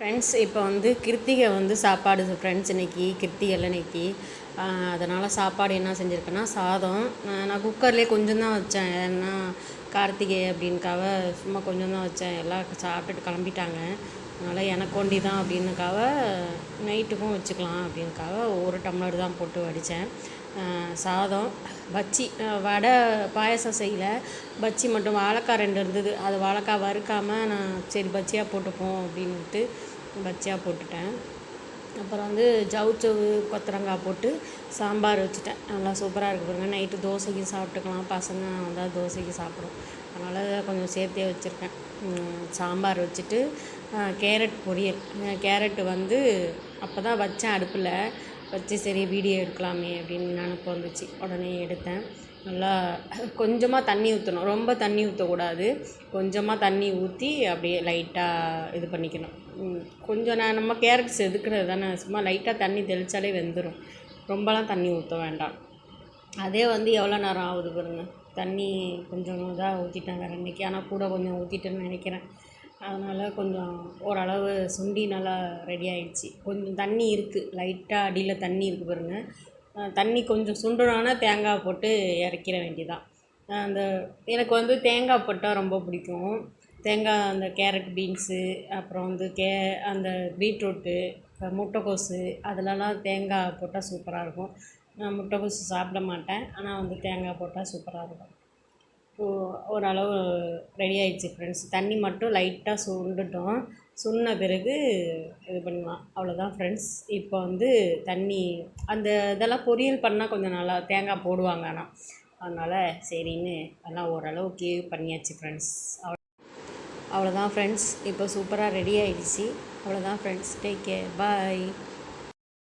Friends இப்போ வந்து கிருத்திகை வந்து சாப்பாடு ஃப்ரெண்ட்ஸ் இன்றைக்கி கிருத்திகைல இன்றைக்கி அதனால் சாப்பாடு என்ன செஞ்சுருக்கேன்னா சாதம் நான் குக்கர்லேயே கொஞ்சம் தான் வச்சேன். ஏன்னா கார்த்திகை அப்படின்னுக்காக சும்மா கொஞ்சம் தான் வச்சேன். எல்லாம் சாப்பிட்டுட்டு கிளம்பிட்டாங்க. அதனால் எனக்கு ஒண்டி தான் அப்படின்னுக்காக நைட்டுக்கும் வச்சுக்கலாம் அப்படின்னுக்காக ஒரு டம்ளர் தான் போட்டு வடித்தேன். சாதம் பச்சி வடை பாயசம் செய்யலை, பச்சி மட்டும் வாழைக்காய் 2 இருந்தது. அது வாழைக்காய் வறுக்காமல் நான் சரி பச்சியாக போட்டுப்போம் அப்படின்ட்டு பச்சியாக போட்டுட்டேன். அப்புறம் வந்து ஜவுச்சவு கொத்தரங்காய் போட்டு சாம்பார் வச்சுட்டேன். நல்லா சூப்பராக இருக்குது பாருங்க. நைட்டு தோசைக்கு சாப்பிட்டுக்கலாம், பசங்க வந்தால் தோசைக்கு சாப்பிடும். அதனால் கொஞ்சம் சேர்த்தே வச்சுருக்கேன். சாம்பார் வச்சுட்டு கேரட் பொரியல். கேரட்டு வந்து அப்போ தான் வச்சேன் அடுப்பில் வச்சு, சரி வீடியோ எடுக்கலாமே அப்படின்னு நினப்பு வந்துச்சு. உடனே எடுத்தேன். நல்லா கொஞ்சமாக தண்ணி ஊற்றணும், ரொம்ப தண்ணி ஊற்றக்கூடாது. கொஞ்சமாக தண்ணி ஊற்றி அப்படியே லைட்டாக இது பண்ணிக்கணும். கொஞ்சம் நம்ம கேரட் செதுக்கிறது தானே, சும்மா லைட்டாக தண்ணி தெளித்தாலே வெந்துடும். ரொம்பலாம் தண்ணி ஊற்ற வேண்டாம். அதே வந்து எவ்வளோ நேரம் ஆகுது பாருங்க. தண்ணி கொஞ்சம் தான் ஊற்றிட்டேன் வேறு இன்றைக்கி, ஆனால் கூட கொஞ்சம் ஊற்றிட்டேன்னு நினைக்கிறேன். அதனால் கொஞ்சம் ஓரளவு சுண்டி நல்லா ரெடி ஆகிடுச்சி. கொஞ்சம் தண்ணி இருக்குது, லைட்டாக அடியில் தண்ணி இருக்குது பாருங்கள். தண்ணி கொஞ்சம் சுண்டுனோன்னா தேங்காய் போட்டு இறக்கிற வேண்டியதான். எனக்கு வந்து தேங்காய் போட்டால் ரொம்ப பிடிக்கும். தேங்காய் அந்த கேரட் பீன்ஸு, அப்புறம் வந்து அந்த பீட்ரூட்டு, முட்டைக்கோஸு அதிலலாம் தேங்காய் போட்டால் சூப்பராக இருக்கும். நான் முட்டைக்கோஸு சாப்பிட மாட்டேன், ஆனால் வந்து தேங்காய் போட்டால் சூப்பராக இருக்கும். ஓரளவு ரெடி ஆகிடுச்சு ஃப்ரெண்ட்ஸ். தண்ணி மட்டும் லைட்டாக சுண்டுட்டோம். சுண்ண பிறகு இது பண்ணலாம், அவ்வளோதான் ஃப்ரெண்ட்ஸ். இப்போ வந்து தண்ணி அந்த இதெல்லாம் பொரியல் பண்ணால் கொஞ்சம் நல்லா தேங்காய் போடுவாங்க, ஆனால் அதனால் சரின்னு எல்லாம் ஓரளவுக்கு பண்ணியாச்சு ஃப்ரெண்ட்ஸ். அவ்வளோதான் ஃப்ரெண்ட்ஸ். இப்போ சூப்பராக ரெடி ஆகிடுச்சு. அவ்வளோதான் ஃப்ரெண்ட்ஸ். டேக் கேர், பாய்.